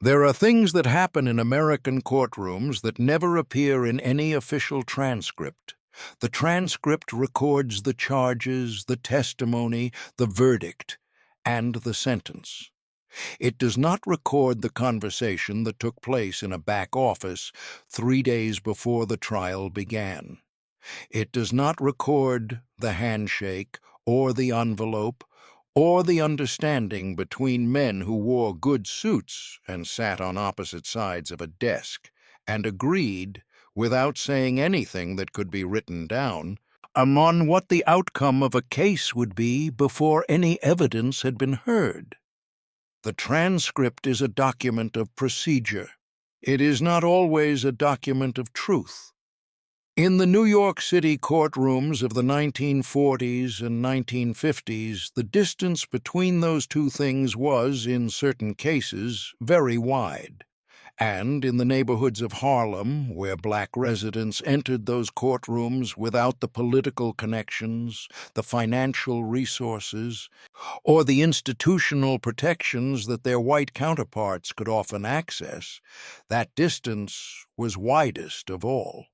There are things that happen in American courtrooms that never appear in any official transcript. The transcript records the charges, the testimony, the verdict, and the sentence. It does not record the conversation that took place in a back office 3 days before the trial began. It does not record the handshake or the envelope or the understanding between men who wore good suits and sat on opposite sides of a desk and agreed, without saying anything that could be written down, on what the outcome of a case would be before any evidence had been heard. The transcript is a document of procedure. It is not always a document of truth. In the New York City courtrooms of the 1940s and 1950s, the distance between those two things was, in certain cases, very wide. And in the neighborhoods of Harlem, where black residents entered those courtrooms without the political connections, the financial resources, or the institutional protections that their white counterparts could often access, that distance was widest of all.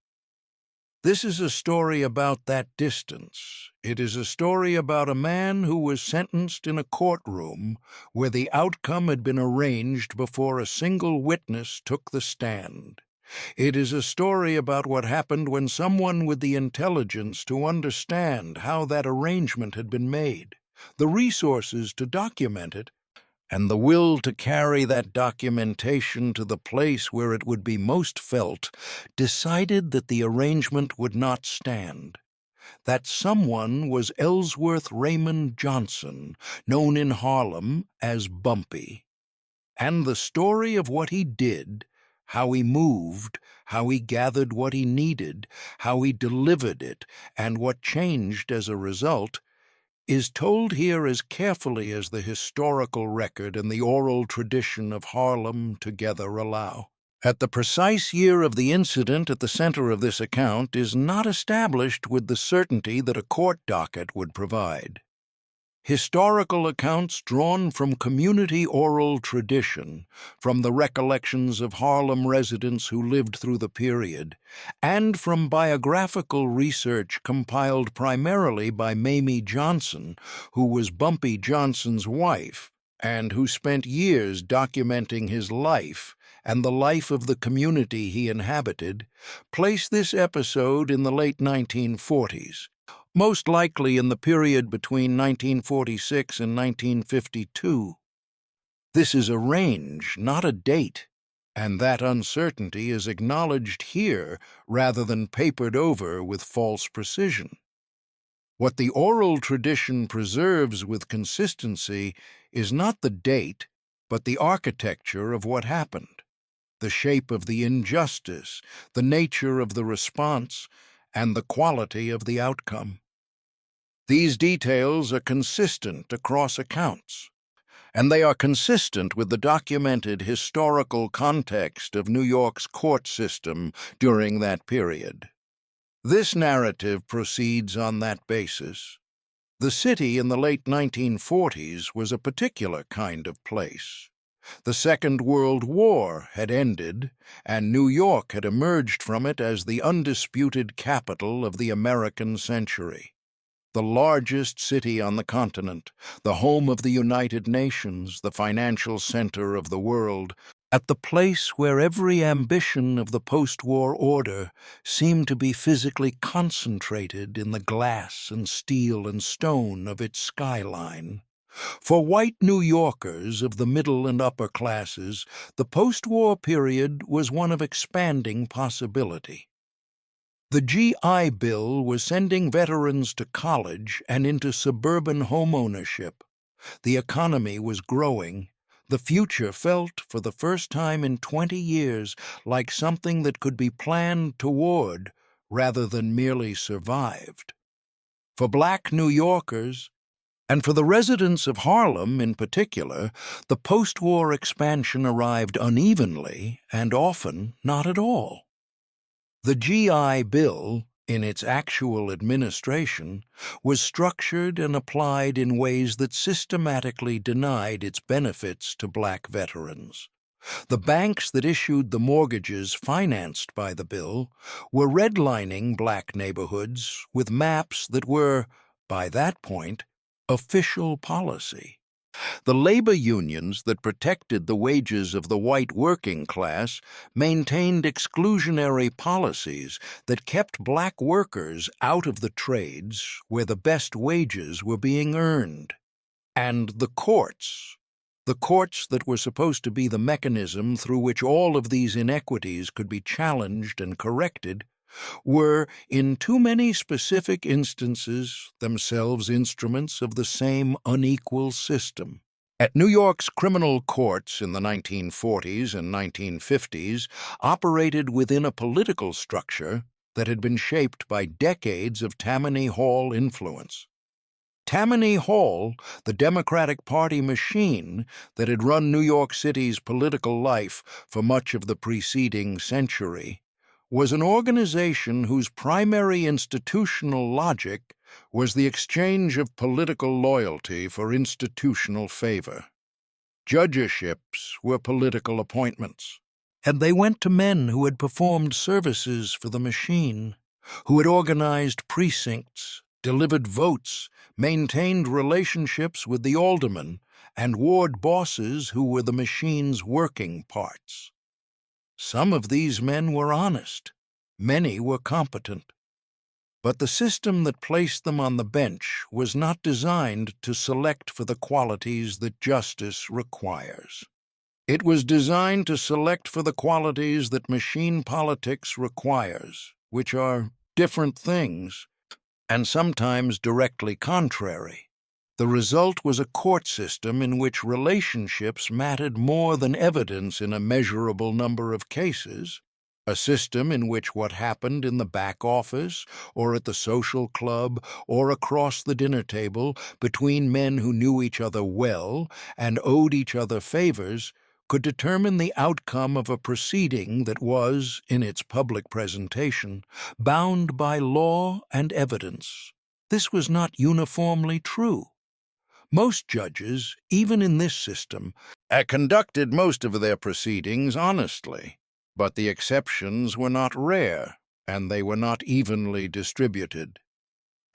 This is a story about that distance. It is a story about a man who was sentenced in a courtroom where the outcome had been arranged before a single witness took the stand. It is a story about what happened when someone with the intelligence to understand how that arrangement had been made, the resources to document it, and the will to carry that documentation to the place where it would be most felt, decided that the arrangement would not stand. That someone was Ellsworth Raymond Johnson, known in Harlem as Bumpy. And the story of what he did, how he moved, how he gathered what he needed, how he delivered it, and what changed as a result, is told here as carefully as the historical record and the oral tradition of Harlem together allow. At the precise year of the incident at the center of this account is not established with the certainty that a court docket would provide. Historical accounts drawn from community oral tradition, from the recollections of Harlem residents who lived through the period, and from biographical research compiled primarily by Mamie Johnson, who was Bumpy Johnson's wife, and who spent years documenting his life and the life of the community he inhabited, place this episode in the late 1940s. Most likely in the period between 1946 and 1952. This is a range, not a date, and that uncertainty is acknowledged here rather than papered over with false precision. What the oral tradition preserves with consistency is not the date, but the architecture of what happened, the shape of the injustice, the nature of the response, and the quality of the outcome. These details are consistent across accounts, and they are consistent with the documented historical context of New York's court system during that period. This narrative proceeds on that basis. The city in the late 1940s was a particular kind of place. The Second World War had ended, and New York had emerged from it as the undisputed capital of the American century. The largest city on the continent, the home of the United Nations, the financial center of the world, at the place where every ambition of the post-war order seemed to be physically concentrated in the glass and steel and stone of its skyline. For white New Yorkers of the middle and upper classes, the post-war period was one of expanding possibility. The GI Bill was sending veterans to college and into suburban homeownership. The economy was growing. The future felt, for the first time in 20 years, like something that could be planned toward rather than merely survived. For black New Yorkers, and for the residents of Harlem in particular, the post-war expansion arrived unevenly and often not at all. The GI Bill, in its actual administration, was structured and applied in ways that systematically denied its benefits to black veterans. The banks that issued the mortgages financed by the bill were redlining black neighborhoods with maps that were, by that point, official policy. The labor unions that protected the wages of the white working class maintained exclusionary policies that kept black workers out of the trades where the best wages were being earned. And the courts that were supposed to be the mechanism through which all of these inequities could be challenged and corrected, were, in too many specific instances, themselves instruments of the same unequal system. At New York's criminal courts in the 1940s and 1950s operated within a political structure that had been shaped by decades of Tammany Hall influence. Tammany Hall, the Democratic Party machine that had run New York City's political life for much of the preceding century, was an organization whose primary institutional logic was the exchange of political loyalty for institutional favor. Judgeships were political appointments, and they went to men who had performed services for the machine, who had organized precincts, delivered votes, maintained relationships with the aldermen, and ward bosses who were the machine's working parts. Some of these men were honest, many were competent, but the system that placed them on the bench was not designed to select for the qualities that justice requires. It was designed to select for the qualities that machine politics requires, which are different things, and sometimes directly contrary. The result was a court system in which relationships mattered more than evidence in a measurable number of cases, a system in which what happened in the back office or at the social club or across the dinner table between men who knew each other well and owed each other favors could determine the outcome of a proceeding that was, in its public presentation, bound by law and evidence. This was not uniformly true. Most judges, even in this system, conducted most of their proceedings honestly, but the exceptions were not rare, and they were not evenly distributed.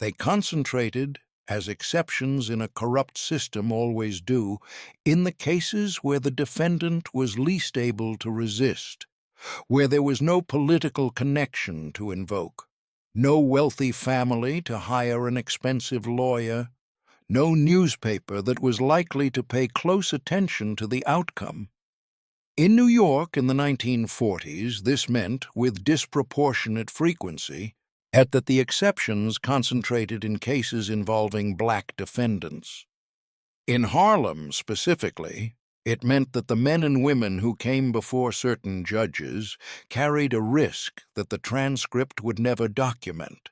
They concentrated, as exceptions in a corrupt system always do, in the cases where the defendant was least able to resist, where there was no political connection to invoke, no wealthy family to hire an expensive lawyer, no newspaper that was likely to pay close attention to the outcome. In New York in the 1940s, this meant, with disproportionate frequency, that the exceptions concentrated in cases involving black defendants. In Harlem, specifically, it meant that the men and women who came before certain judges carried a risk that the transcript would never document,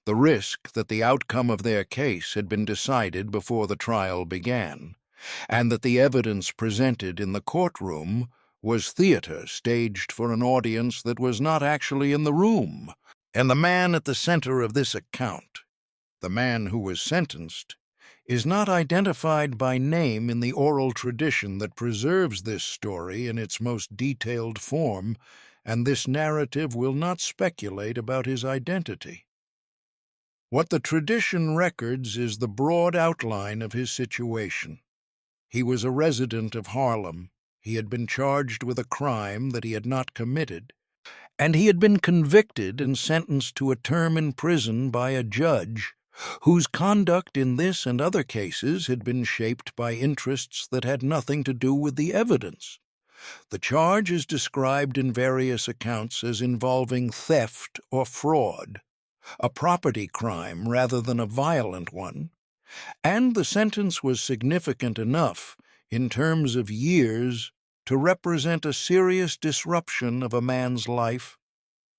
the risk that the outcome of their case had been decided before the trial began, and that the evidence presented in the courtroom was theater staged for an audience that was not actually in the room. And the man at the center of this account, the man who was sentenced, is not identified by name in the oral tradition that preserves this story in its most detailed form, and this narrative will not speculate about his identity. What the tradition records is the broad outline of his situation. He was a resident of Harlem. He had been charged with a crime that he had not committed, and he had been convicted and sentenced to a term in prison by a judge whose conduct in this and other cases had been shaped by interests that had nothing to do with the evidence. The charge is described in various accounts as involving theft or fraud, a property crime rather than a violent one, and the sentence was significant enough, in terms of years, to represent a serious disruption of a man's life.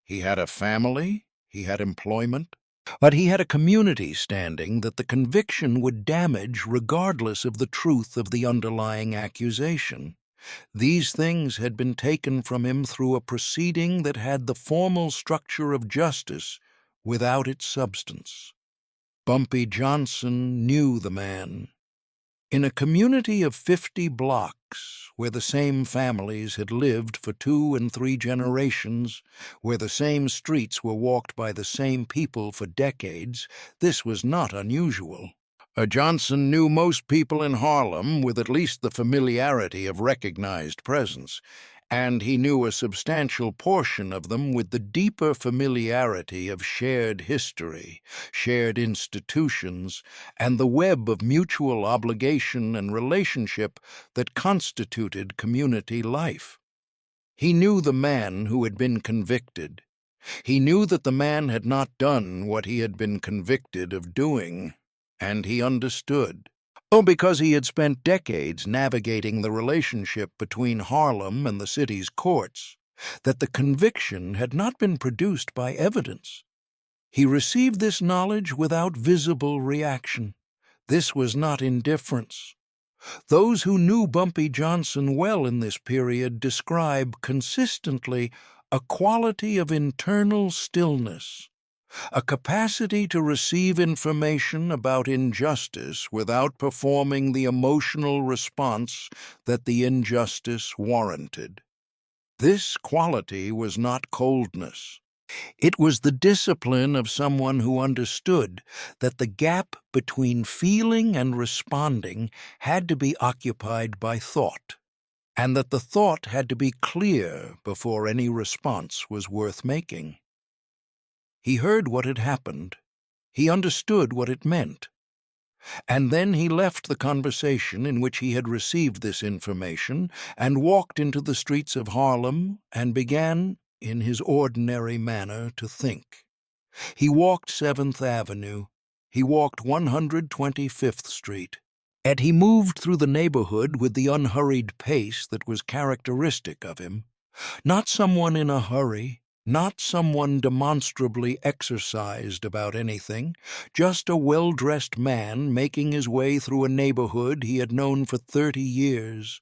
He had a family, he had employment, but he had a community standing that the conviction would damage regardless of the truth of the underlying accusation. These things had been taken from him through a proceeding that had the formal structure of justice without its substance. Bumpy Johnson knew the man. In a community of 50 blocks, where the same families had lived for 2 and 3 generations, where the same streets were walked by the same people for decades, this was not unusual. Johnson knew most people in Harlem with at least the familiarity of recognized presence, and he knew a substantial portion of them with the deeper familiarity of shared history, shared institutions, and the web of mutual obligation and relationship that constituted community life. He knew the man who had been convicted. He knew that the man had not done what he had been convicted of doing, and he understood. Oh, because he had spent decades navigating the relationship between Harlem and the city's courts, that the conviction had not been produced by evidence. He received this knowledge without visible reaction. This was not indifference. Those who knew Bumpy Johnson well in this period describe consistently a quality of internal stillness, a capacity to receive information about injustice without performing the emotional response that the injustice warranted. This quality was not coldness. It was the discipline of someone who understood that the gap between feeling and responding had to be occupied by thought, and that the thought had to be clear before any response was worth making. He heard what had happened. He understood what it meant. And then he left the conversation in which he had received this information and walked into the streets of Harlem and began, in his ordinary manner, to think. He walked 7th Avenue. He walked 125th Street. And he moved through the neighborhood with the unhurried pace that was characteristic of him. Not someone in a hurry, not someone demonstrably exercised about anything, just a well-dressed man making his way through a neighborhood he had known for 30 years.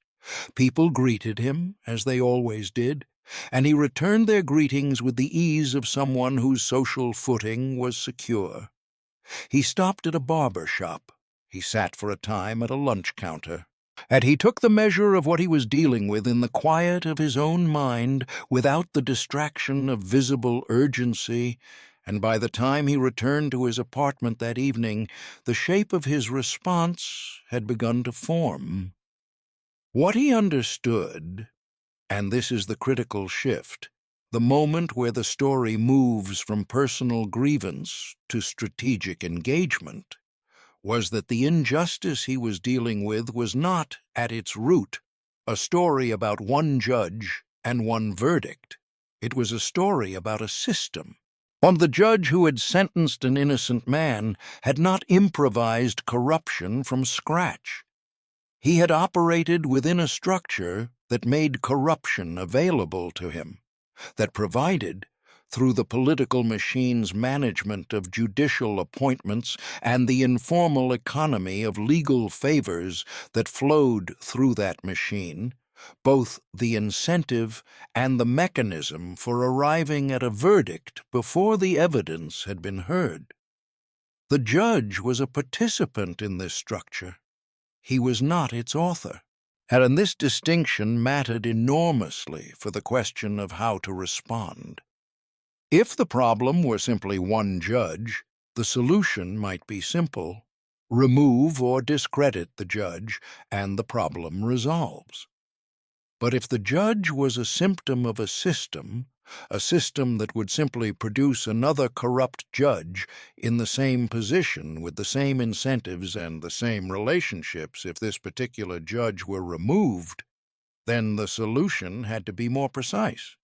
People greeted him, as they always did, and he returned their greetings with the ease of someone whose social footing was secure. He stopped at a barber shop. He sat for a time at a lunch counter. And he took the measure of what he was dealing with in the quiet of his own mind, without the distraction of visible urgency, and by the time he returned to his apartment that evening, the shape of his response had begun to form. What he understood, and this is the critical shift, the moment where the story moves from personal grievance to strategic engagement, was that the injustice he was dealing with was not, at its root, a story about one judge and one verdict. It was a story about a system. And the judge who had sentenced an innocent man had not improvised corruption from scratch. He had operated within a structure that made corruption available to him, that provided, through the political machine's management of judicial appointments and the informal economy of legal favors that flowed through that machine, both the incentive and the mechanism for arriving at a verdict before the evidence had been heard. The judge was a participant in this structure. He was not its author. And this distinction mattered enormously for the question of how to respond. If the problem were simply one judge, the solution might be simple. Remove or discredit the judge, and the problem resolves. But if the judge was a symptom of a system that would simply produce another corrupt judge in the same position with the same incentives and the same relationships if this particular judge were removed, then the solution had to be more precise.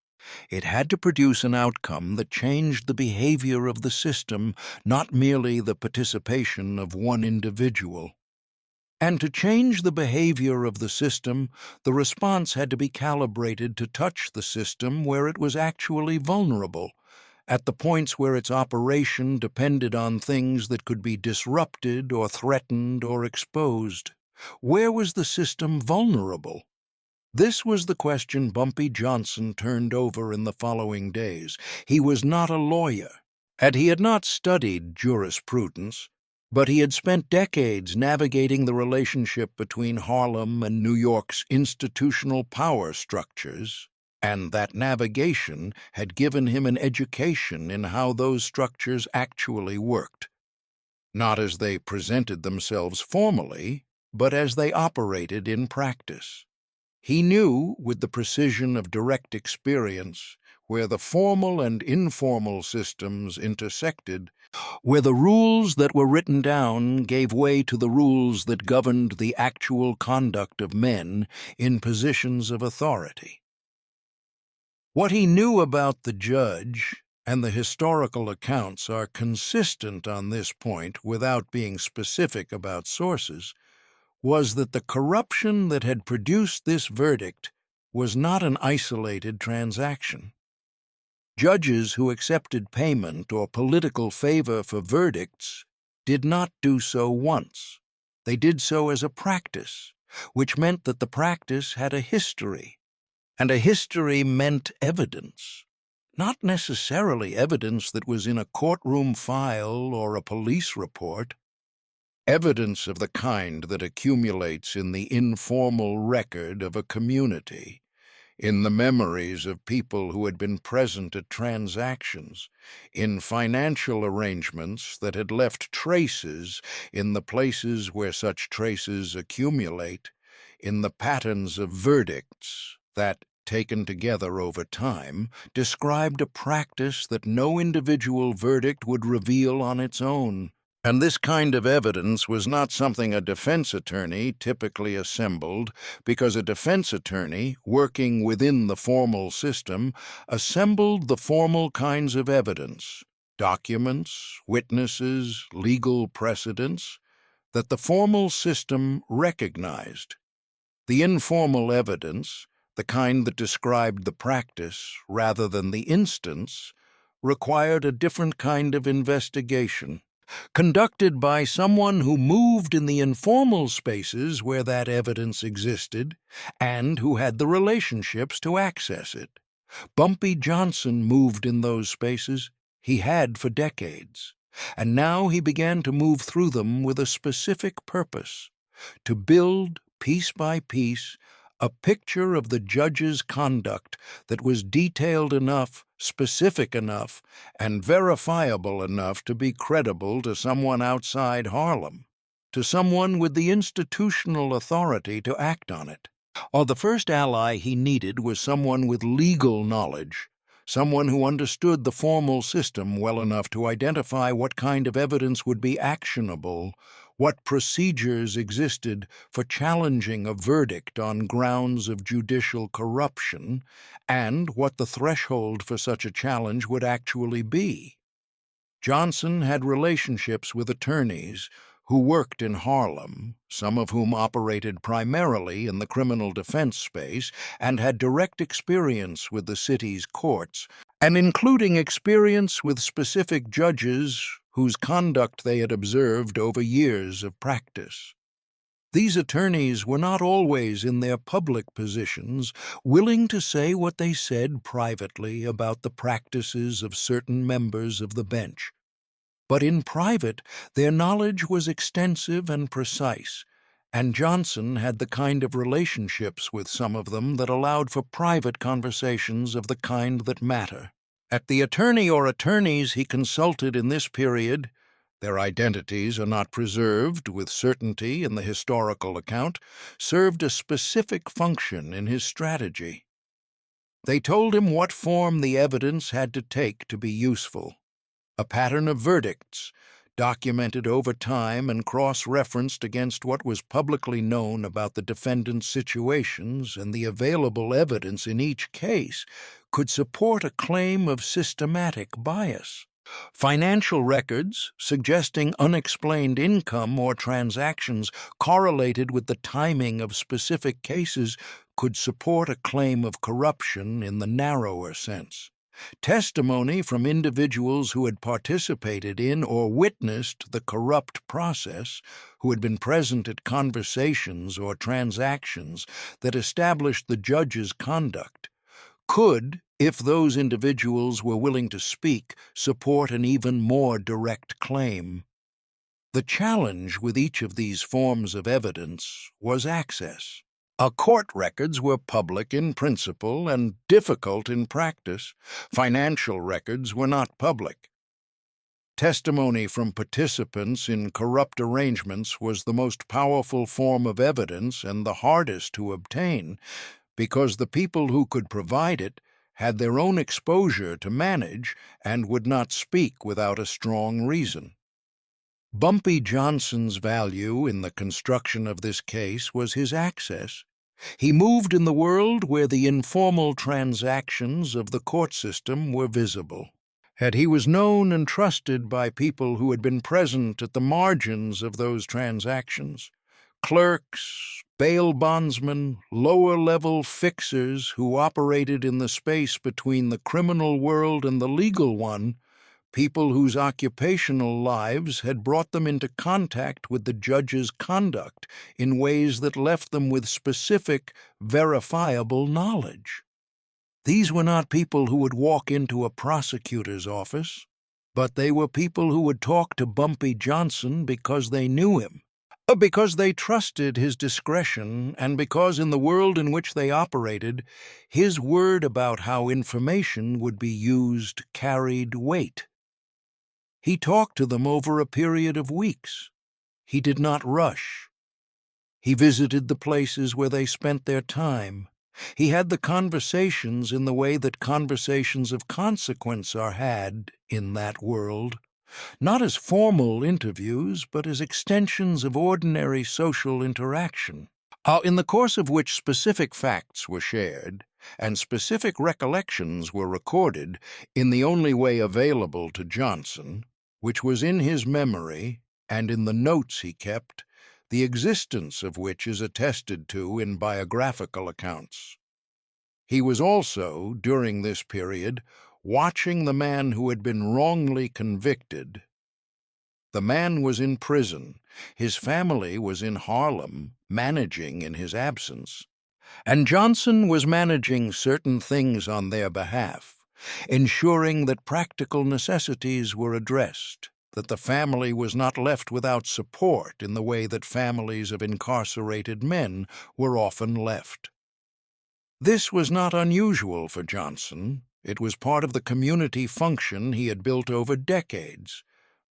It had to produce an outcome that changed the behavior of the system, not merely the participation of one individual. And to change the behavior of the system, the response had to be calibrated to touch the system where it was actually vulnerable, at the points where its operation depended on things that could be disrupted or threatened or exposed. Where was the system vulnerable? This was the question Bumpy Johnson turned over in the following days. He was not a lawyer, and he had not studied jurisprudence. But he had spent decades navigating the relationship between Harlem and New York's institutional power structures, and that navigation had given him an education in how those structures actually worked, not as they presented themselves formally, but as they operated in practice. He knew, with the precision of direct experience, where the formal and informal systems intersected, where the rules that were written down gave way to the rules that governed the actual conduct of men in positions of authority. What he knew about the judge and the historical accounts are consistent on this point without being specific about sources, was that the corruption that had produced this verdict was not an isolated transaction. Judges who accepted payment or political favor for verdicts did not do so once. They did so as a practice, which meant that the practice had a history, and a history meant evidence. Not necessarily evidence that was in a courtroom file or a police report. Evidence of the kind that accumulates in the informal record of a community, in the memories of people who had been present at transactions, in financial arrangements that had left traces in the places where such traces accumulate, in the patterns of verdicts that, taken together over time, described a practice that no individual verdict would reveal on its own. And this kind of evidence was not something a defense attorney typically assembled, because a defense attorney, working within the formal system, assembled the formal kinds of evidence, documents, witnesses, legal precedents, that the formal system recognized. The informal evidence, the kind that described the practice rather than the instance, required a different kind of investigation, conducted by someone who moved in the informal spaces where that evidence existed and who had the relationships to access it. Bumpy Johnson moved in those spaces. He had for decades. And now he began to move through them with a specific purpose: to build, piece by piece, a picture of the judge's conduct that was detailed enough, specific enough, and verifiable enough to be credible to someone outside Harlem, to someone with the institutional authority to act on it. The first ally he needed was someone with legal knowledge, someone who understood the formal system well enough to identify what kind of evidence would be actionable, what procedures existed for challenging a verdict on grounds of judicial corruption, and what the threshold for such a challenge would actually be. Johnson had relationships with attorneys who worked in Harlem, some of whom operated primarily in the criminal defense space and had direct experience with the city's courts, and including experience with specific judges whose conduct they had observed over years of practice. These attorneys were not always in their public positions willing to say what they said privately about the practices of certain members of the bench. But in private, their knowledge was extensive and precise, and Johnson had the kind of relationships with some of them that allowed for private conversations of the kind that matter. At the attorney or attorneys he consulted in this period, their identities are not preserved with certainty in the historical account, served a specific function in his strategy. They told him what form the evidence had to take to be useful: a pattern of verdicts, documented over time and cross-referenced against what was publicly known about the defendant's situations, and the available evidence in each case could support a claim of systematic bias. Financial records suggesting unexplained income or transactions correlated with the timing of specific cases could support a claim of corruption in the narrower sense. Testimony from individuals who had participated in or witnessed the corrupt process, who had been present at conversations or transactions that established the judge's conduct, could, if those individuals were willing to speak, support an even more direct claim. The challenge with each of these forms of evidence was access. Court records were public in principle and difficult in practice. Financial records were not public. Testimony from participants in corrupt arrangements was the most powerful form of evidence and the hardest to obtain, because the people who could provide it had their own exposure to manage and would not speak without a strong reason. Bumpy Johnson's value in the construction of this case was his access. He moved in the world where the informal transactions of the court system were visible. And he was known and trusted by people who had been present at the margins of those transactions. Clerks, bail bondsmen, lower-level fixers who operated in the space between the criminal world and the legal one, people whose occupational lives had brought them into contact with the judge's conduct in ways that left them with specific, verifiable knowledge. These were not people who would walk into a prosecutor's office, but they were people who would talk to Bumpy Johnson because they knew him, because they trusted his discretion, and because in the world in which they operated, his word about how information would be used carried weight. He talked to them over a period of weeks. He did not rush. He visited the places where they spent their time. He had the conversations in the way that conversations of consequence are had in that world, not as formal interviews, but as extensions of ordinary social interaction, in the course of which specific facts were shared and specific recollections were recorded in the only way available to Johnson, which was in his memory and in the notes he kept, the existence of which is attested to in biographical accounts. He was also, during this period, watching the man who had been wrongly convicted. The man was in prison. His family was in Harlem, managing in his absence. And Johnson was managing certain things on their behalf, ensuring that practical necessities were addressed, that the family was not left without support in the way that families of incarcerated men were often left. This was not unusual for Johnson. It was part of the community function he had built over decades.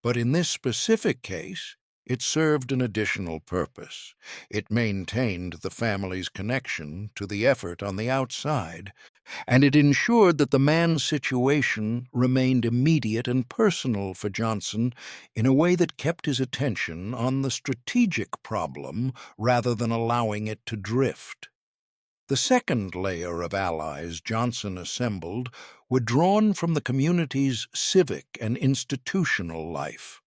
But in this specific case, it served an additional purpose. It maintained the family's connection to the effort on the outside, and it ensured that the man's situation remained immediate and personal for Johnson in a way that kept his attention on the strategic problem rather than allowing it to drift. The second layer of allies Johnson assembled were drawn from the community's civic and institutional life.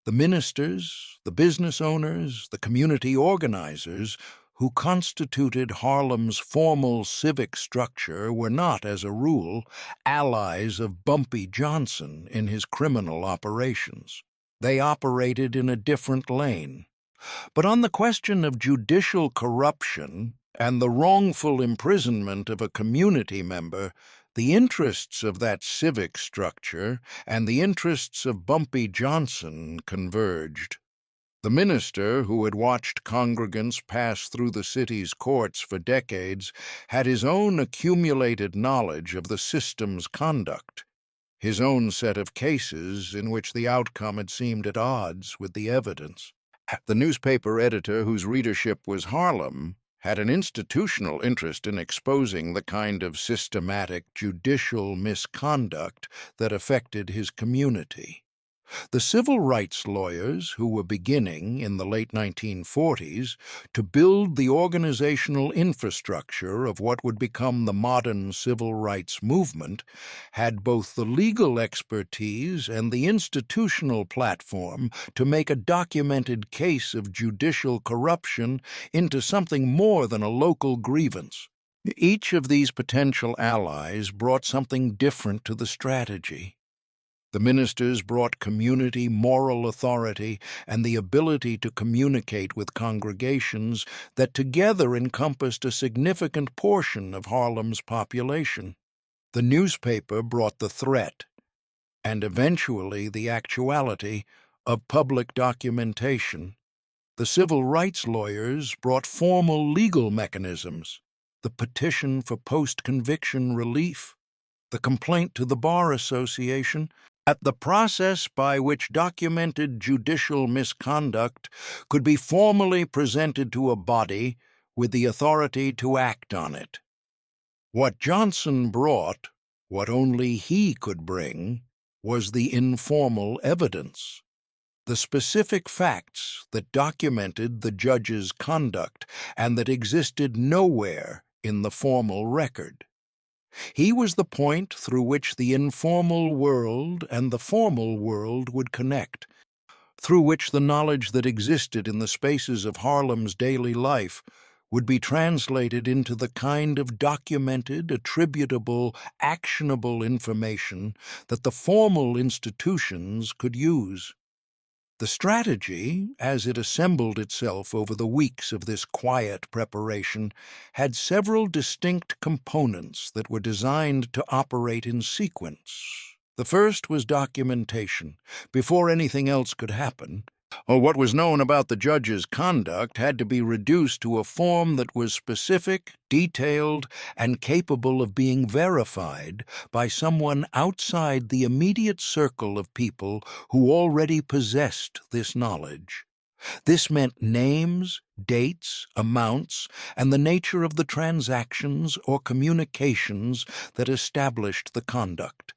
The ministers, the business owners, the community organizers who constituted Harlem's formal civic structure were not, as a rule, allies of Bumpy Johnson in his criminal operations. They operated in a different lane. But on the question of judicial corruption and the wrongful imprisonment of a community member, the interests of that civic structure and the interests of Bumpy Johnson converged. The minister, who had watched congregants pass through the city's courts for decades, had his own accumulated knowledge of the system's conduct, his own set of cases in which the outcome had seemed at odds with the evidence. The newspaper editor, whose readership was Harlem, had an institutional interest in exposing the kind of systematic judicial misconduct that affected his community. The civil rights lawyers who were beginning in the late 1940s to build the organizational infrastructure of what would become the modern civil rights movement had both the legal expertise and the institutional platform to make a documented case of judicial corruption into something more than a local grievance. Each of these potential allies brought something different to the strategy. The ministers brought community moral authority and the ability to communicate with congregations that together encompassed a significant portion of Harlem's population. The newspaper brought the threat, and eventually the actuality, of public documentation. The civil rights lawyers brought formal legal mechanisms: the petition for post-conviction relief, the complaint to the Bar Association, at the process by which documented judicial misconduct could be formally presented to a body with the authority to act on it. What Johnson brought, what only he could bring, was the informal evidence, the specific facts that documented the judge's conduct and that existed nowhere in the formal record. He was the point through which the informal world and the formal world would connect, through which the knowledge that existed in the spaces of Harlem's daily life would be translated into the kind of documented, attributable, actionable information that the formal institutions could use. The strategy, as it assembled itself over the weeks of this quiet preparation, had several distinct components that were designed to operate in sequence. The first was documentation. Before anything else could happen, what was known about the judge's conduct had to be reduced to a form that was specific, detailed, and capable of being verified by someone outside the immediate circle of people who already possessed this knowledge. This meant names, dates, amounts, and the nature of the transactions or communications that established the conduct.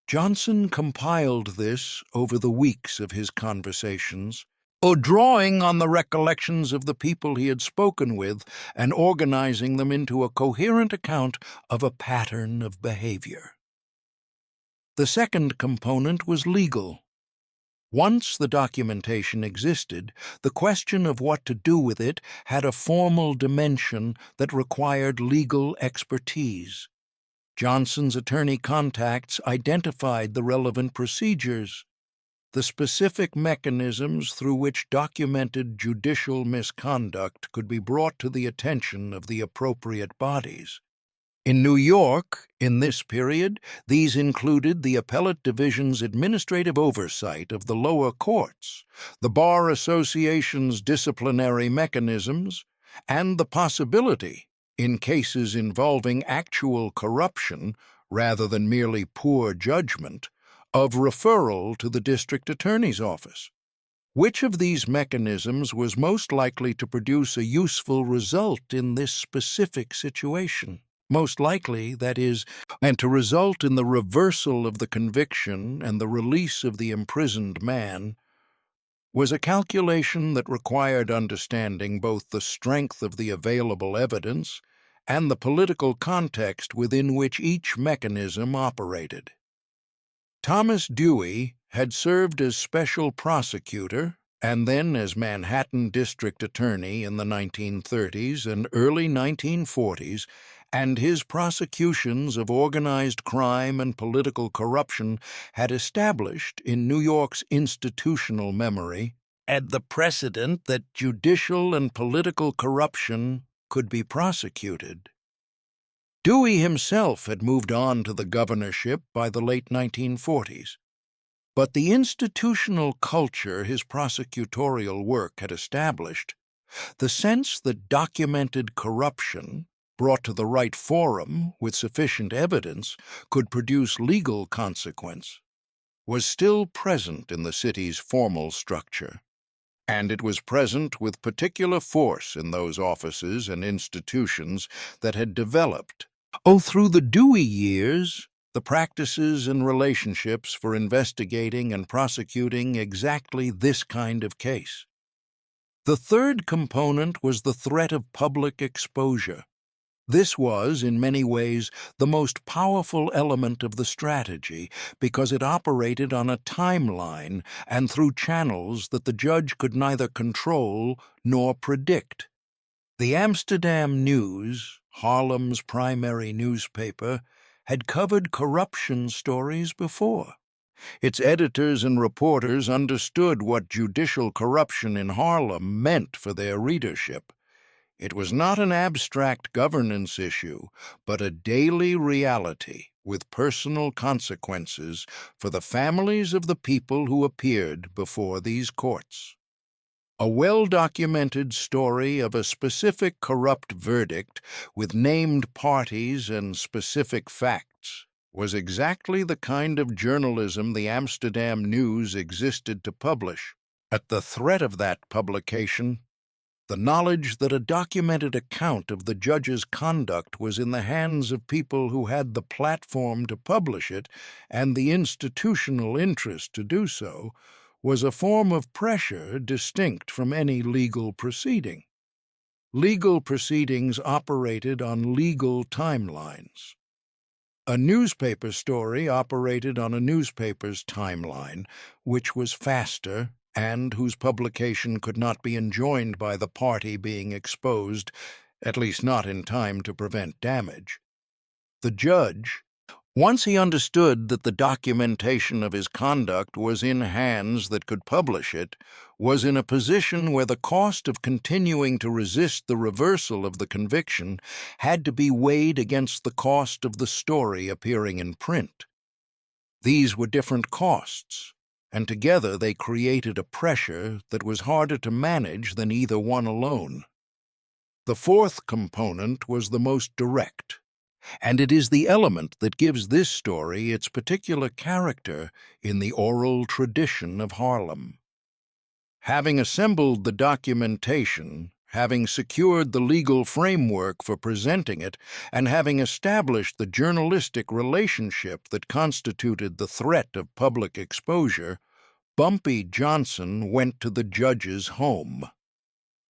Johnson compiled this over the weeks of his conversations, drawing on the recollections of the people he had spoken with and organizing them into a coherent account of a pattern of behavior. The second component was legal. Once the documentation existed, the question of what to do with it had a formal dimension that required legal expertise. Johnson's attorney contacts identified the relevant procedures, the specific mechanisms through which documented judicial misconduct could be brought to the attention of the appropriate bodies. In New York, in this period, these included the Appellate Division's administrative oversight of the lower courts, the Bar Association's disciplinary mechanisms, and the possibility, in cases involving actual corruption rather than merely poor judgment, of referral to the district attorney's office. Which of these mechanisms was most likely to produce a useful result in this specific situation? Most likely, that is, and to result in the reversal of the conviction and the release of the imprisoned man, was a calculation that required understanding both the strength of the available evidence and the political context within which each mechanism operated. Thomas Dewey had served as special prosecutor and then as Manhattan District Attorney in the 1930s and early 1940s, and his prosecutions of organized crime and political corruption had established in New York's institutional memory the precedent that judicial and political corruption could be prosecuted. Dewey himself had moved on to the governorship by the late 1940s, but the institutional culture his prosecutorial work had established, the sense that documented corruption, brought to the right forum with sufficient evidence, could produce legal consequence, was still present in the city's formal structure. And it was present with particular force in those offices and institutions that had developed, through the Dewey years, the practices and relationships for investigating and prosecuting exactly this kind of case. The third component was the threat of public exposure. This was, in many ways, the most powerful element of the strategy because it operated on a timeline and through channels that the judge could neither control nor predict. The Amsterdam News, Harlem's primary newspaper, had covered corruption stories before. Its editors and reporters understood what judicial corruption in Harlem meant for their readership. It was not an abstract governance issue, but a daily reality with personal consequences for the families of the people who appeared before these courts. A well-documented story of a specific corrupt verdict with named parties and specific facts was exactly the kind of journalism the Amsterdam News existed to publish. At the threat of that publication, the knowledge that a documented account of the judge's conduct was in the hands of people who had the platform to publish it and the institutional interest to do so was a form of pressure distinct from any legal proceeding. Legal proceedings operated on legal timelines. A newspaper story operated on a newspaper's timeline, which was faster and whose publication could not be enjoined by the party being exposed, at least not in time to prevent damage. The judge, once he understood that the documentation of his conduct was in hands that could publish it, was in a position where the cost of continuing to resist the reversal of the conviction had to be weighed against the cost of the story appearing in print. These were different costs, and together they created a pressure that was harder to manage than either one alone. The fourth component was the most direct, and it is the element that gives this story its particular character in the oral tradition of Harlem. Having assembled the documentation, having secured the legal framework for presenting it, and having established the journalistic relationship that constituted the threat of public exposure, Bumpy Johnson went to the judge's home.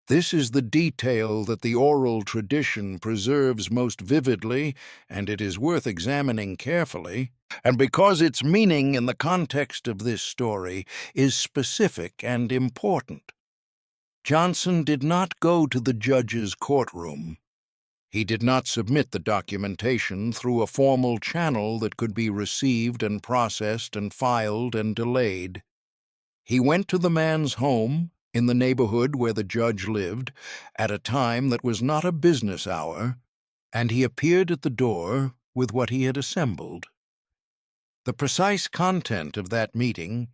This is the detail that the oral tradition preserves most vividly, and it is worth examining carefully, and because its meaning in the context of this story is specific and important. Johnson did not go to the judge's courtroom. He did not submit the documentation through a formal channel that could be received and processed and filed and delayed. He went to the man's home, in the neighborhood where the judge lived, at a time that was not a business hour, and he appeared at the door with what he had assembled. The precise content of that meeting,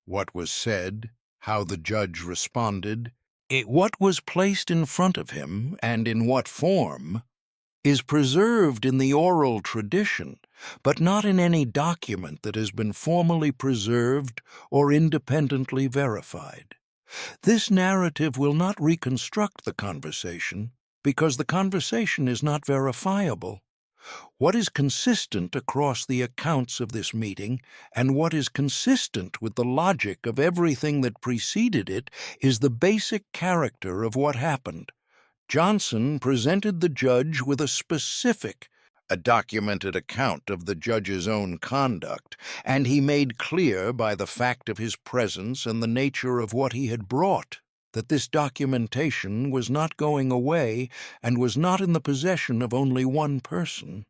what was said, how the judge responded, what was placed in front of him, and in what form, is preserved in the oral tradition, but not in any document that has been formally preserved or independently verified. This narrative will not reconstruct the conversation because the conversation is not verifiable. What is consistent across the accounts of this meeting and what is consistent with the logic of everything that preceded it is the basic character of what happened. Johnson presented the judge with a documented account of the judge's own conduct, and he made clear by the fact of his presence and the nature of what he had brought that this documentation was not going away and was not in the possession of only one person.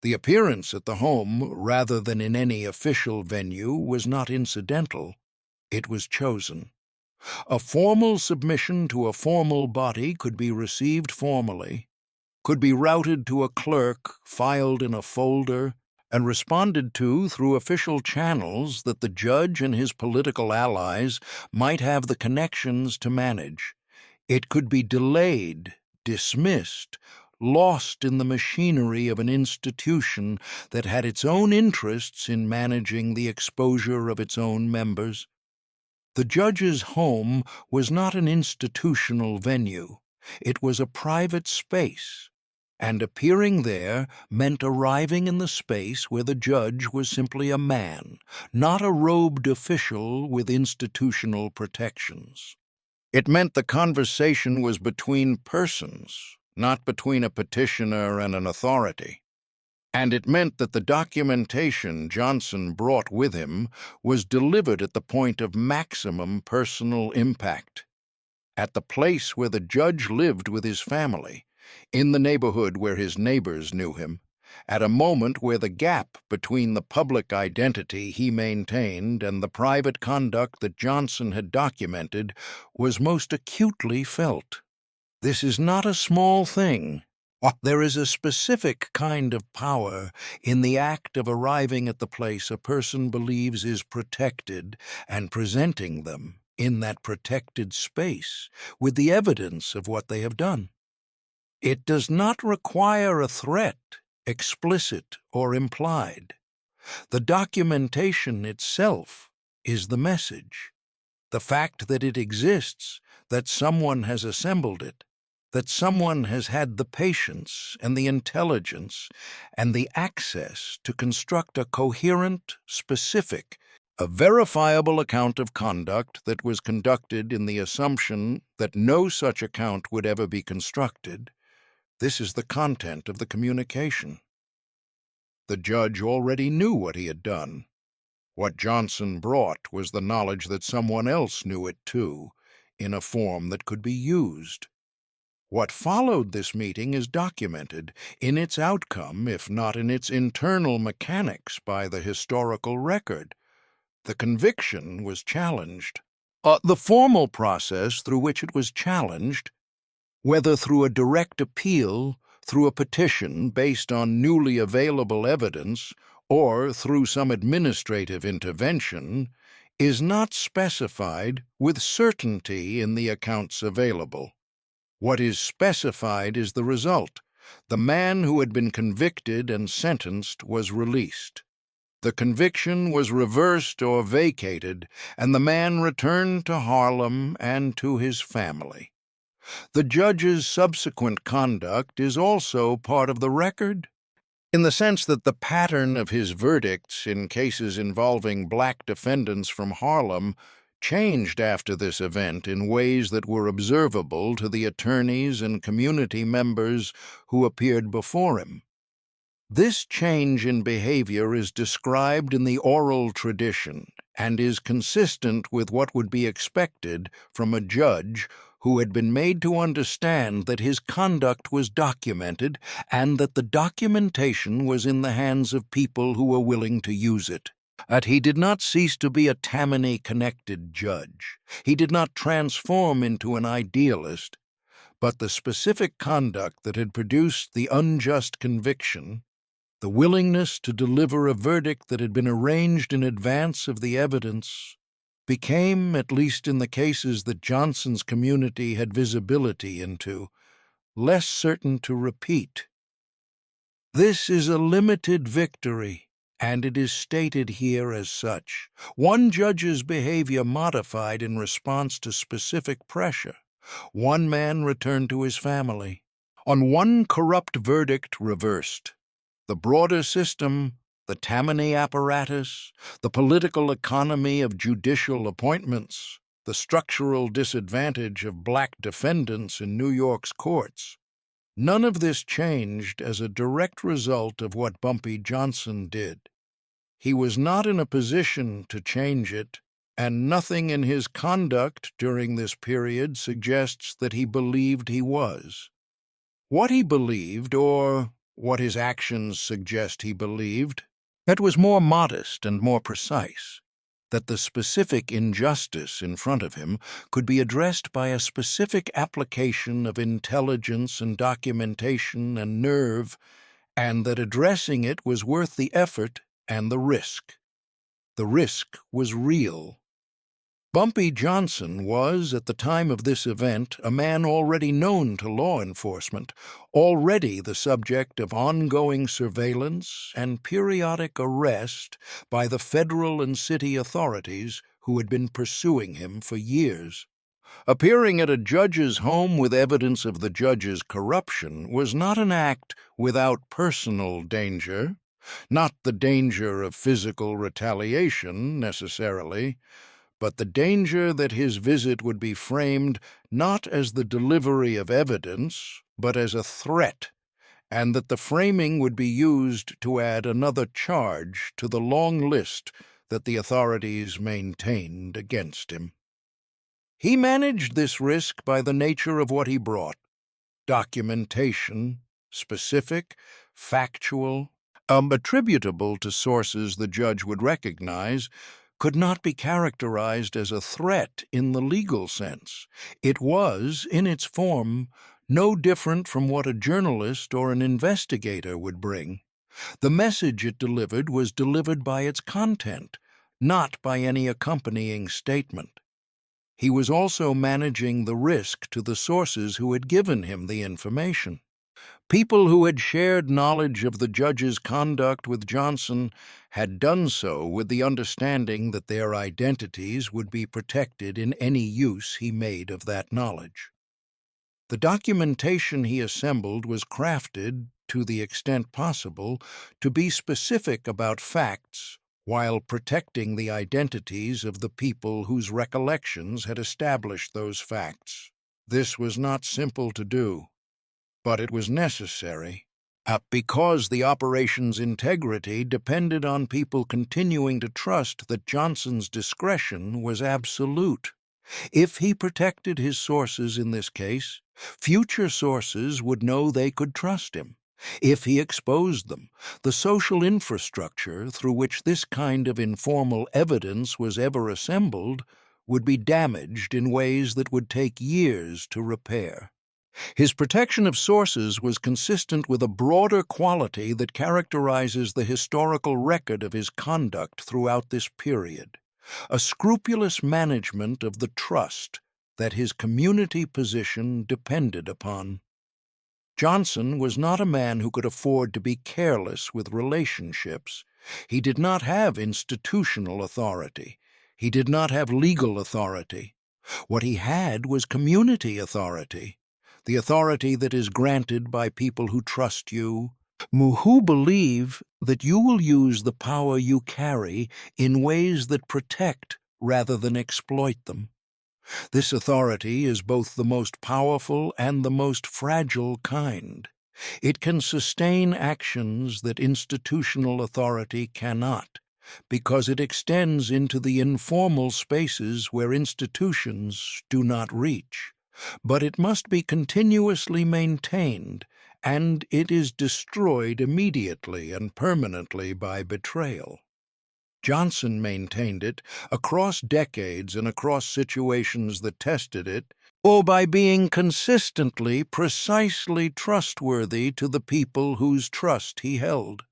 The appearance at the home, rather than in any official venue, was not incidental. It was chosen. A formal submission to a formal body could be received formally, could be routed to a clerk, filed in a folder, and responded to through official channels that the judge and his political allies might have the connections to manage. It could be delayed, dismissed, lost in the machinery of an institution that had its own interests in managing the exposure of its own members. The judge's home was not an institutional venue. It was a private space, and appearing there meant arriving in the space where the judge was simply a man, not a robed official with institutional protections. It meant the conversation was between persons, not between a petitioner and an authority. And it meant that the documentation Johnson brought with him was delivered at the point of maximum personal impact, at the place where the judge lived with his family, in the neighborhood where his neighbors knew him, at a moment where the gap between the public identity he maintained and the private conduct that Johnson had documented was most acutely felt. This is not a small thing. There is a specific kind of power in the act of arriving at the place a person believes is protected and presenting them in that protected space with the evidence of what they have done. It does not require a threat, explicit or implied. The documentation itself is the message. The fact that it exists, that someone has assembled it, that someone has had the patience and the intelligence and the access to construct a coherent, specific, a verifiable account of conduct that was conducted in the assumption that no such account would ever be constructed. This is the content of the communication. The judge already knew what he had done. What Johnson brought was the knowledge that someone else knew it too, in a form that could be used. What followed this meeting is documented in its outcome, if not in its internal mechanics, by the historical record. The conviction was challenged. The formal process through which it was challenged, whether through a direct appeal, through a petition based on newly available evidence, or through some administrative intervention, is not specified with certainty in the accounts available. What is specified is the result. The man who had been convicted and sentenced was released. The conviction was reversed or vacated, and the man returned to Harlem and to his family. The judge's subsequent conduct is also part of the record, in the sense that the pattern of his verdicts in cases involving black defendants from Harlem changed after this event in ways that were observable to the attorneys and community members who appeared before him. This change in behavior is described in the oral tradition and is consistent with what would be expected from a judge who had been made to understand that his conduct was documented and that the documentation was in the hands of people who were willing to use it. That he did not cease to be a Tammany-connected judge. He did not transform into an idealist, but the specific conduct that had produced the unjust conviction, the willingness to deliver a verdict that had been arranged in advance of the evidence, became, at least in the cases that Johnson's community had visibility into, less certain to repeat. This is a limited victory, and it is stated here as such. One judge's behavior modified in response to specific pressure. One man returned to his family. On one corrupt verdict reversed. The broader system, the Tammany apparatus, the political economy of judicial appointments, the structural disadvantage of black defendants in New York's courts. None of this changed as a direct result of what Bumpy Johnson did. He was not in a position to change it, and nothing in his conduct during this period suggests that he believed he was. What he believed, or what his actions suggest he believed, that was more modest and more precise, that the specific injustice in front of him could be addressed by a specific application of intelligence and documentation and nerve, and that addressing it was worth the effort and the risk. The risk was real. Bumpy Johnson was, at the time of this event, a man already known to law enforcement, already the subject of ongoing surveillance and periodic arrest by the federal and city authorities who had been pursuing him for years. Appearing at a judge's home with evidence of the judge's corruption was not an act without personal danger, not the danger of physical retaliation, necessarily, but the danger that his visit would be framed not as the delivery of evidence, but as a threat, and that the framing would be used to add another charge to the long list that the authorities maintained against him. He managed this risk by the nature of what he brought: documentation, specific, factual, attributable to sources the judge would recognize, could not be characterized as a threat in the legal sense. It was, in its form, no different from what a journalist or an investigator would bring. The message it delivered was delivered by its content, not by any accompanying statement. He was also managing the risk to the sources who had given him the information. People who had shared knowledge of the judge's conduct with Johnson had done so with the understanding that their identities would be protected in any use he made of that knowledge. The documentation he assembled was crafted, to the extent possible, to be specific about facts while protecting the identities of the people whose recollections had established those facts. This was not simple to do, but it was necessary, because the operation's integrity depended on people continuing to trust that Johnson's discretion was absolute. If he protected his sources in this case, future sources would know they could trust him. If he exposed them, the social infrastructure through which this kind of informal evidence was ever assembled would be damaged in ways that would take years to repair. His protection of sources was consistent with a broader quality that characterizes the historical record of his conduct throughout this period, a scrupulous management of the trust that his community position depended upon. Johnson was not a man who could afford to be careless with relationships. He did not have institutional authority. He did not have legal authority. What he had was community authority, the authority that is granted by people who trust you, who believe that you will use the power you carry in ways that protect rather than exploit them. This authority is both the most powerful and the most fragile kind. It can sustain actions that institutional authority cannot, because it extends into the informal spaces where institutions do not reach. But it must be continuously maintained, and it is destroyed immediately and permanently by betrayal. Johnson maintained it across decades and across situations that tested it, or by being consistently, precisely trustworthy to the people whose trust he held.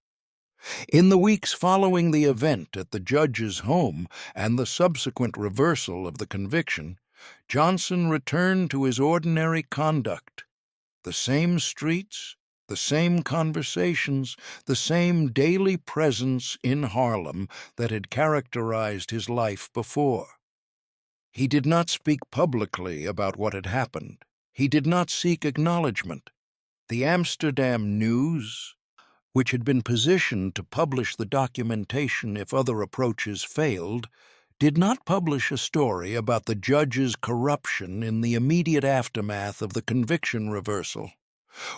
In the weeks following the event at the judge's home and the subsequent reversal of the conviction, Johnson returned to his ordinary conduct. The same streets, the same conversations, the same daily presence in Harlem that had characterized his life before. He did not speak publicly about what had happened. He did not seek acknowledgement. The Amsterdam News, which had been positioned to publish the documentation if other approaches failed, did not publish a story about the judge's corruption in the immediate aftermath of the conviction reversal.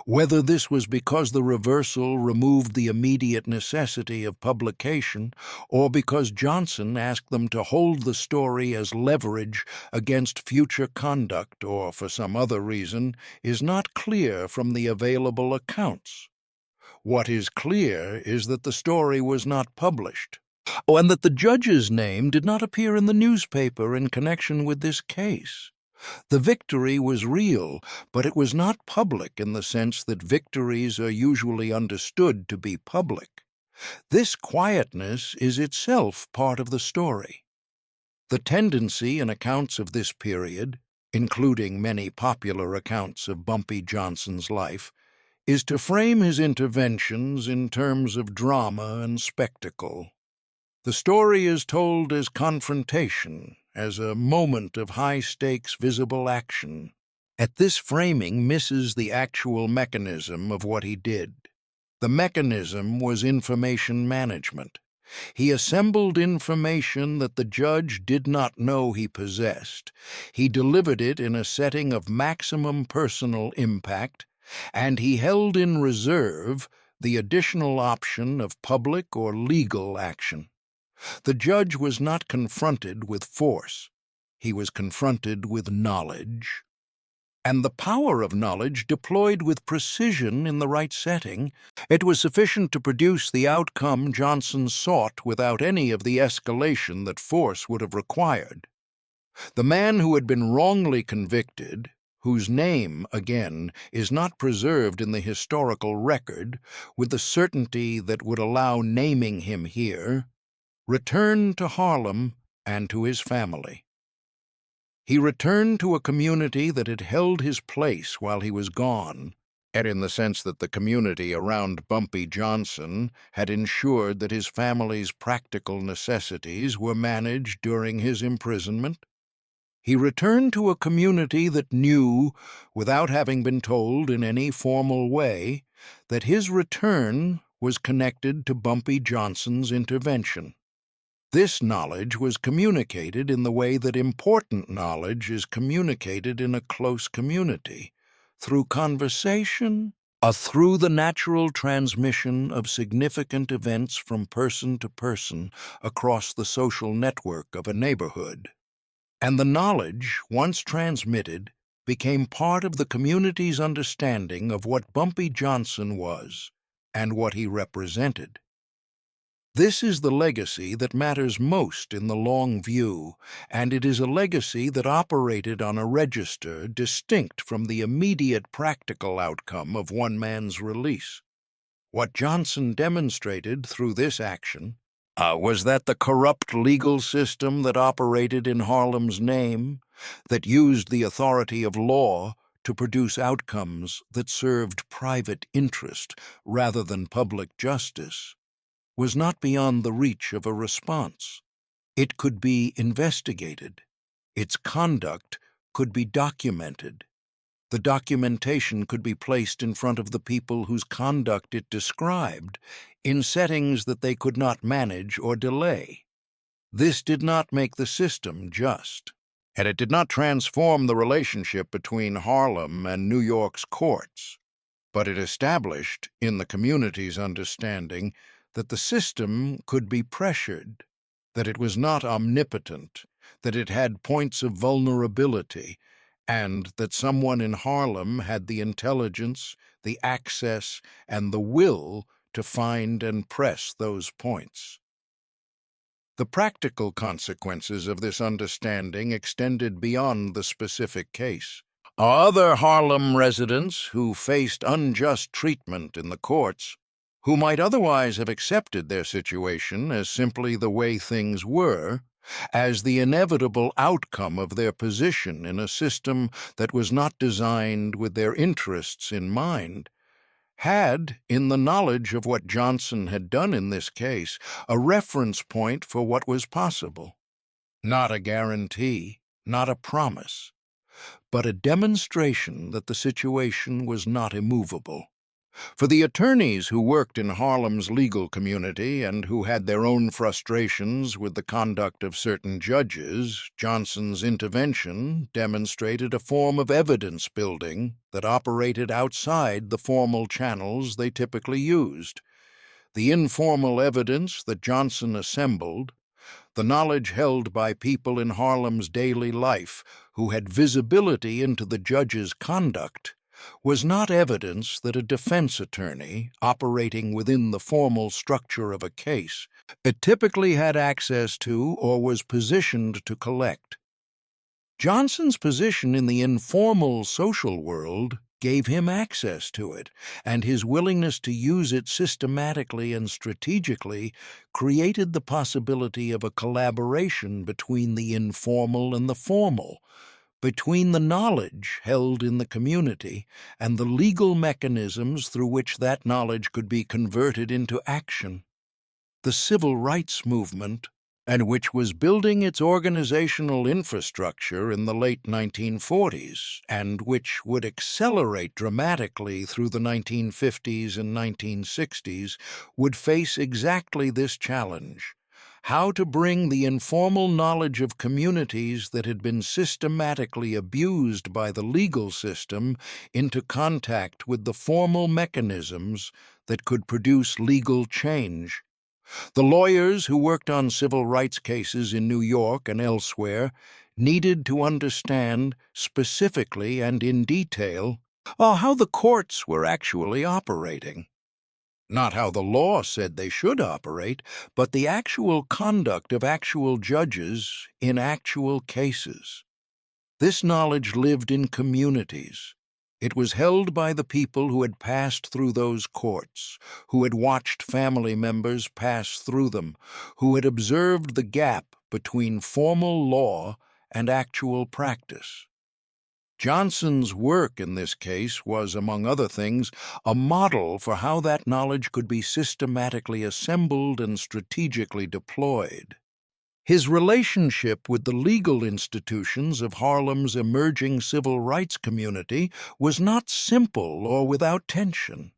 Whether this was because the reversal removed the immediate necessity of publication, or because Johnson asked them to hold the story as leverage against future conduct, or for some other reason, is not clear from the available accounts. What is clear is that the story was not published, and that the judge's name did not appear in the newspaper in connection with this case. The victory was real, but it was not public in the sense that victories are usually understood to be public. This quietness is itself part of the story. The tendency in accounts of this period, including many popular accounts of Bumpy Johnson's life, is to frame his interventions in terms of drama and spectacle. The story is told as confrontation, as a moment of high-stakes visible action. At this framing misses the actual mechanism of what he did. The mechanism was information management. He assembled information that the judge did not know he possessed. He delivered it in a setting of maximum personal impact, and he held in reserve the additional option of public or legal action. The judge was not confronted with force. He was confronted with knowledge. and the power of knowledge deployed with precision in the right setting, it was sufficient to produce the outcome Johnson sought without any of the escalation that force would have required. The man who had been wrongly convicted, whose name, again, is not preserved in the historical record with the certainty that would allow naming him here, returned to Harlem and to his family. He returned to a community that had held his place while he was gone, and in the sense that the community around Bumpy Johnson had ensured that his family's practical necessities were managed during his imprisonment. He returned to a community that knew, without having been told in any formal way, that his return was connected to Bumpy Johnson's intervention. This knowledge was communicated in the way that important knowledge is communicated in a close community, through conversation, through the natural transmission of significant events from person to person across the social network of a neighborhood. And the knowledge, once transmitted, became part of the community's understanding of what Bumpy Johnson was and what he represented. This is the legacy that matters most in the long view, and it is a legacy that operated on a register distinct from the immediate practical outcome of one man's release. What Johnson demonstrated through this action was that the corrupt legal system that operated in Harlem's name, that used the authority of law to produce outcomes that served private interest rather than public justice, was not beyond the reach of a response. It could be investigated. Its conduct could be documented. The documentation could be placed in front of the people whose conduct it described, in settings that they could not manage or delay. This did not make the system just, and it did not transform the relationship between Harlem and New York's courts, but it established, in the community's understanding, that the system could be pressured, that it was not omnipotent, that it had points of vulnerability, and that someone in Harlem had the intelligence, the access, and the will to find and press those points. The practical consequences of this understanding extended beyond the specific case. Other Harlem residents who faced unjust treatment in the courts, who might otherwise have accepted their situation as simply the way things were, as the inevitable outcome of their position in a system that was not designed with their interests in mind, had, in the knowledge of what Johnson had done in this case, a reference point for what was possible. Not a guarantee, not a promise, but a demonstration that the situation was not immovable. For the attorneys who worked in Harlem's legal community and who had their own frustrations with the conduct of certain judges, Johnson's intervention demonstrated a form of evidence building that operated outside the formal channels they typically used. The informal evidence that Johnson assembled, the knowledge held by people in Harlem's daily life who had visibility into the judge's conduct, was not evidence that a defense attorney, operating within the formal structure of a case, typically had access to or was positioned to collect. Johnson's position in the informal social world gave him access to it, and his willingness to use it systematically and strategically created the possibility of a collaboration between the informal and the formal, between the knowledge held in the community and the legal mechanisms through which that knowledge could be converted into action. The civil rights movement, and which was building its organizational infrastructure in the late 1940s, and which would accelerate dramatically through the 1950s and 1960s, would face exactly this challenge: how to bring the informal knowledge of communities that had been systematically abused by the legal system into contact with the formal mechanisms that could produce legal change. The lawyers who worked on civil rights cases in New York and elsewhere needed to understand specifically and in detail how the courts were actually operating. Not how the law said they should operate, but the actual conduct of actual judges in actual cases. This knowledge lived in communities. It was held by the people who had passed through those courts, who had watched family members pass through them, who had observed the gap between formal law and actual practice. Johnson's work in this case was, among other things, a model for how that knowledge could be systematically assembled and strategically deployed. His relationship with the legal institutions of Harlem's emerging civil rights community was not simple or without tension.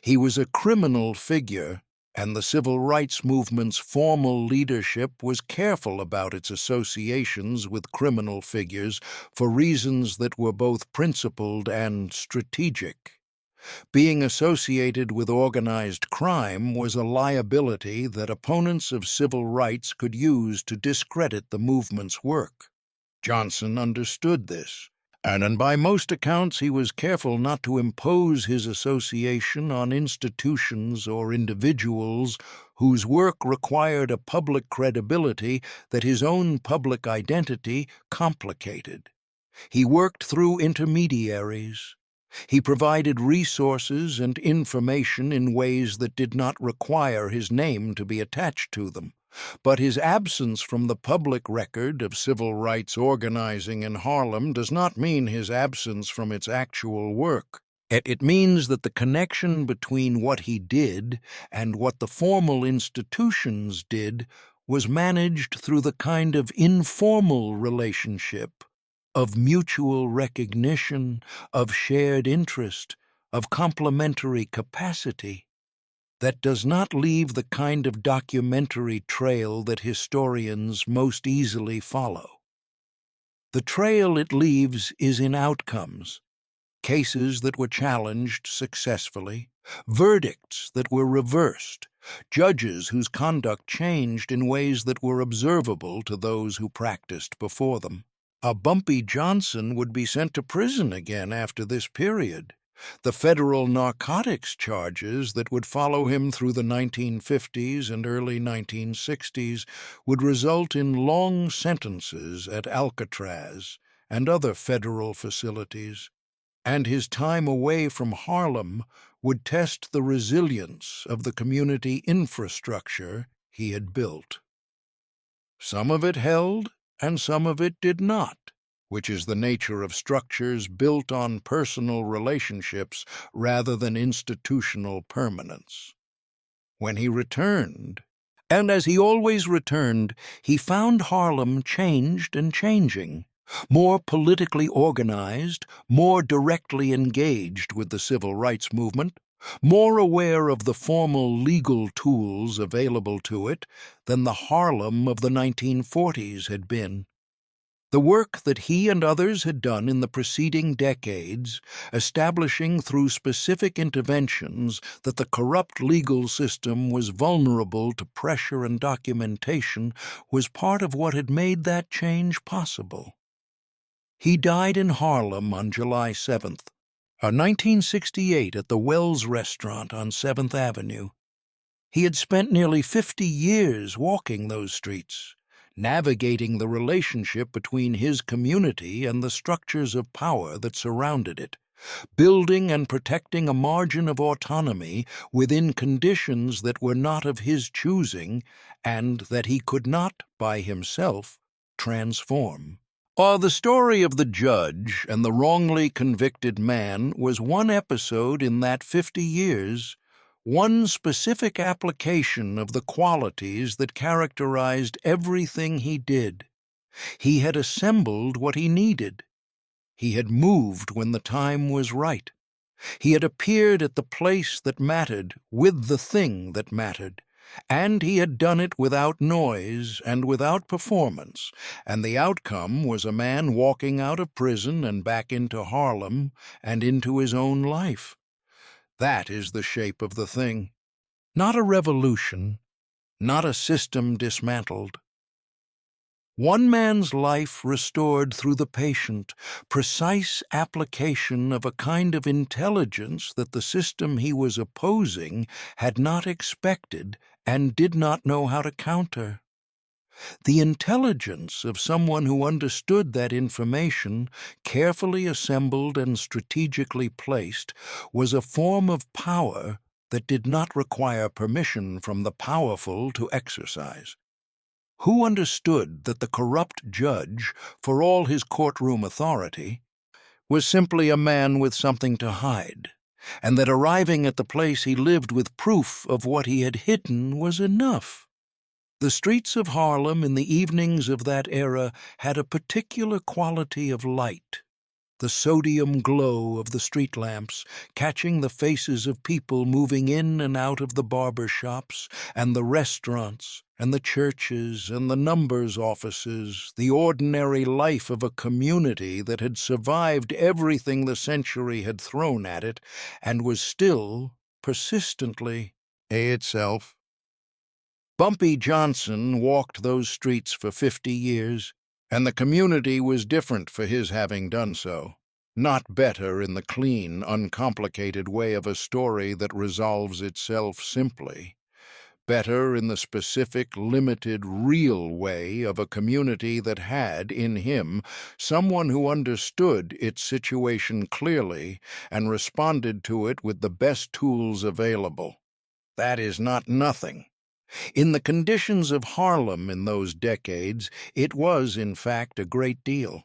He was a criminal figure, and the civil rights movement's formal leadership was careful about its associations with criminal figures for reasons that were both principled and strategic. Being associated with organized crime was a liability that opponents of civil rights could use to discredit the movement's work. Johnson understood this, and by most accounts he was careful not to impose his association on institutions or individuals whose work required a public credibility that his own public identity complicated. He worked through intermediaries. He provided resources and information in ways that did not require his name to be attached to them. But his absence from the public record of civil rights organizing in Harlem does not mean his absence from its actual work. It means that the connection between what he did and what the formal institutions did was managed through the kind of informal relationship of mutual recognition, of shared interest, of complementary capacity, that does not leave the kind of documentary trail that historians most easily follow. The trail it leaves is in outcomes, cases that were challenged successfully, verdicts that were reversed, judges whose conduct changed in ways that were observable to those who practiced before them. A Bumpy Johnson would be sent to prison again after this period. The federal narcotics charges that would follow him through the 1950s and early 1960s would result in long sentences at Alcatraz and other federal facilities, and his time away from Harlem would test the resilience of the community infrastructure he had built. Some of it held, and some of it did not, which is the nature of structures built on personal relationships rather than institutional permanence. When he returned, and as he always returned, he found Harlem changed and changing, more politically organized, more directly engaged with the civil rights movement, more aware of the formal legal tools available to it than the Harlem of the 1940s had been. The work that he and others had done in the preceding decades, establishing through specific interventions that the corrupt legal system was vulnerable to pressure and documentation, was part of what had made that change possible. He died in Harlem on July 7th, 1968, at the Wells Restaurant on 7th Avenue. He had spent nearly 50 years walking those streets, navigating the relationship between his community and the structures of power that surrounded it, building and protecting a margin of autonomy within conditions that were not of his choosing and that he could not, by himself, transform. The story of the judge and the wrongly convicted man was one episode in that 50 years, one specific application of the qualities that characterized everything he did. He had assembled what he needed. He had moved when the time was right. He had appeared at the place that mattered, with the thing that mattered, and he had done it without noise and without performance, and the outcome was a man walking out of prison and back into Harlem and into his own life. That is the shape of the thing. Not a revolution, not a system dismantled, One man's life restored through the patient, precise application of a kind of intelligence that the system he was opposing had not expected and did not know how to counter. The intelligence of someone who understood that information, carefully assembled and strategically placed, was a form of power that did not require permission from the powerful to exercise. Who understood that the corrupt judge, for all his courtroom authority, was simply a man with something to hide, and that arriving at the place he lived with proof of what he had hidden was enough? The streets of Harlem in the evenings of that era had a particular quality of light. The sodium glow of the street lamps, catching the faces of people moving in and out of the barber shops, and the restaurants, and the churches, and the numbers offices, the ordinary life of a community that had survived everything the century had thrown at it, and was still, persistently, itself. Bumpy Johnson walked those streets for 50 years, and the community was different for his having done so. Not better in the clean, uncomplicated way of a story that resolves itself simply. Better in the specific, limited, real way of a community that had, in him, someone who understood its situation clearly and responded to it with the best tools available. That is not nothing. In the conditions of Harlem in those decades, it was, in fact, a great deal.